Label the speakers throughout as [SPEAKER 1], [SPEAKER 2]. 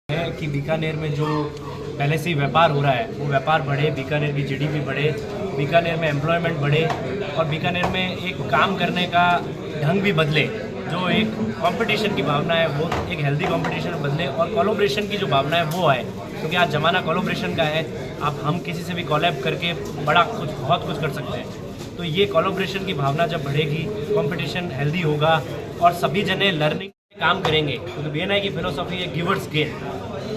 [SPEAKER 1] है कि बीकानेर में जो पहले से ही व्यापार हो रहा है वो व्यापार बढ़े, बीकानेर की जीडीपी बढ़े, बीकानेर में एम्प्लॉयमेंट बढ़े और बीकानेर में एक काम करने का ढंग भी बदले। जो एक कंपटीशन की भावना है वो एक हेल्दी कंपटीशन में बदले और कोलैबोरेशन की जो भावना है वो आए, क्योंकि आज ज़माना कोलैबोरेशन का है। अब हम किसी से भी कोलैब करके बहुत कुछ कर सकते हैं। तो ये कोलैबोरेशन की भावना जब बढ़ेगी, कंपटीशन हेल्दी होगा और सभी जने लर्निंग काम करेंगे, क्योंकि बीएनआई की फिलोसॉफी है गिवर्स गेन।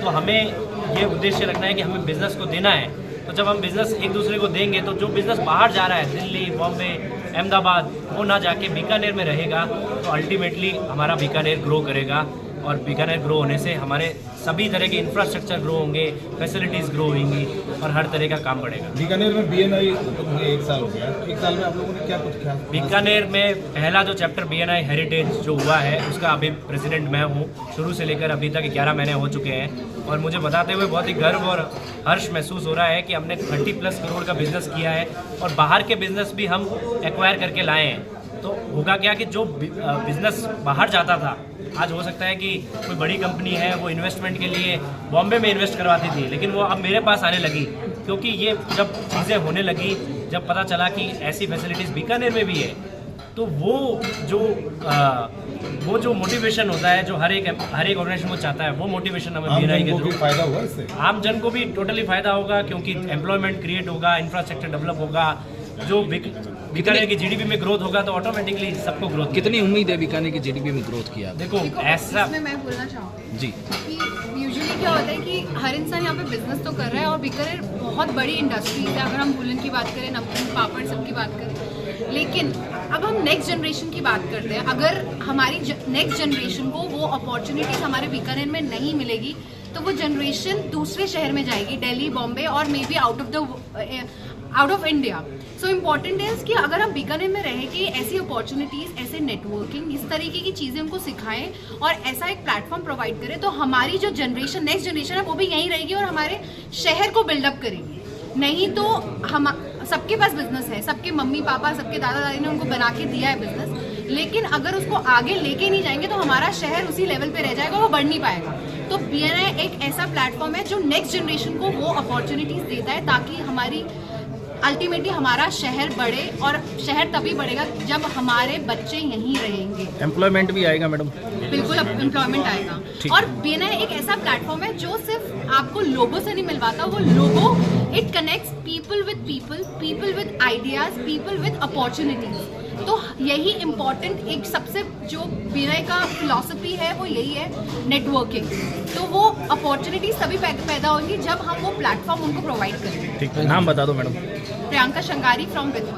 [SPEAKER 1] तो हमें ये उद्देश्य रखना है कि हमें बिज़नेस को देना है। तो जब हम बिज़नेस एक दूसरे को देंगे तो जो बिज़नेस बाहर जा रहा है, दिल्ली, बॉम्बे, अहमदाबाद, वो ना जाके बीकानेर में रहेगा, तो अल्टीमेटली हमारा बीकानेर ग्रो करेगा। और बीकानेर ग्रो होने से हमारे सभी तरह के इंफ्रास्ट्रक्चर ग्रो होंगे, फैसिलिटीज़ ग्रो होंगी और हर तरह का काम बढ़ेगा।
[SPEAKER 2] बीकानेर में बीएनआई एक साल हो गया, एक साल में आप लोगों ने क्या कुछ किया?
[SPEAKER 1] बीकानेर में पहला जो चैप्टर बीएनआई हेरिटेज जो हुआ है उसका अभी प्रेसिडेंट मैं हूँ। शुरू से लेकर अभी तक 11 महीने हो चुके हैं और मुझे बताते हुए बहुत ही गर्व और हर्ष महसूस हो रहा है कि हमने 30+ करोड़ का बिजनेस किया है और बाहर के बिजनेस भी हम एक्वायर करके लाए हैं। तो होगा क्या कि जो बिजनेस बाहर जाता था, आज हो सकता है कि कोई बड़ी कंपनी है वो इन्वेस्टमेंट के लिए बॉम्बे में इन्वेस्ट करवाती थी, लेकिन वो अब मेरे पास आने लगी, क्योंकि ये जब चीज़ें होने लगी, जब पता चला कि ऐसी फैसिलिटीज़ बीकानेर में भी है, तो वो जो मोटिवेशन होता है, जो हर एक ऑर्गेनाइजेशन को चाहता है, वो मोटिवेशन हमें बीएनआई के थ्रू
[SPEAKER 2] फायदा हुआ इससे।
[SPEAKER 1] आम जन को भी टोटली फायदा होगा, क्योंकि एम्प्लॉयमेंट क्रिएट होगा, इंफ्रास्ट्रक्चर डेवलप होगा, जो बीकानेर की जीडीपी में ग्रोथ होगा तो ऑटोमेटिकली सबको ग्रोथ।
[SPEAKER 3] कितनी उम्मीद है बीकानेर की जीडीपी में ग्रोथ की?
[SPEAKER 1] देखो ऐसा
[SPEAKER 4] मैं बोलना चाहूँगी
[SPEAKER 3] जी
[SPEAKER 4] कि यूजुअली क्या होता है कि हर इंसान यहाँ पे बिजनेस तो कर रहा है और बीकानेर बहुत बड़ी इंडस्ट्री है। अगर हम वूलन की बात करें, नमकीन, पापड़, सब की बात करें, लेकिन अब हम नेक्स्ट जनरेशन की बात करते हैं। अगर हमारी नेक्स्ट जनरेशन को वो अपॉर्चुनिटीज हमारे बीकानेर में नहीं मिलेगी तो वो जनरेशन दूसरे शहर में जाएगी, दिल्ली, बॉम्बे और may be out of India. So important है कि अगर हम बीकानेर में रहे कि ऐसी अपॉर्चुनिटीज़, ऐसे नेटवर्किंग, इस तरीके की चीज़ें उनको सिखाएं और ऐसा एक प्लेटफॉर्म प्रोवाइड करें, तो हमारी जो जनरेशन, नेक्स्ट जनरेशन है, वो भी यहीं रहेगी और हमारे शहर को बिल्डअप करेगी। नहीं तो हम सबके पास बिजनेस है, सबके मम्मी पापा, सबके दादा दादी ने उनको बना के दिया है बिजनेस, लेकिन अगर उसको आगे लेके नहीं जाएंगे तो हमारा शहर उसी लेवल पे रह जाएगा, वो बढ़ नहीं पाएगा। तो बीएनआई एक ऐसा प्लेटफॉर्म है जो नेक्स्ट जनरेशन को वो अपॉर्चुनिटीज़ देता है, ताकि हमारी अल्टीमेटली हमारा शहर बढ़े, और शहर तभी बढ़ेगा जब हमारे बच्चे यहीं रहेंगे।
[SPEAKER 3] एम्प्लॉयमेंट भी आएगा मैडम?
[SPEAKER 4] बिल्कुल, अब एम्प्लॉयमेंट आएगा। और बीएनआई एक ऐसा प्लेटफॉर्म है जो सिर्फ आपको लोगों से नहीं मिलवाता, वो लोगों, it connects people with people, people with ideas, people with opportunities. तो यही इम्पॉर्टेंट एक सबसे जो बीएनआई का फिलॉसफी है वो यही है, नेटवर्किंग। तो वो अपॉर्चुनिटीज तभी पैदा होंगी जब हम वो प्लेटफॉर्म उनको प्रोवाइड करेंगे।
[SPEAKER 3] ठीक है, नाम बता दो madam.
[SPEAKER 4] Priyanka Shangari from with.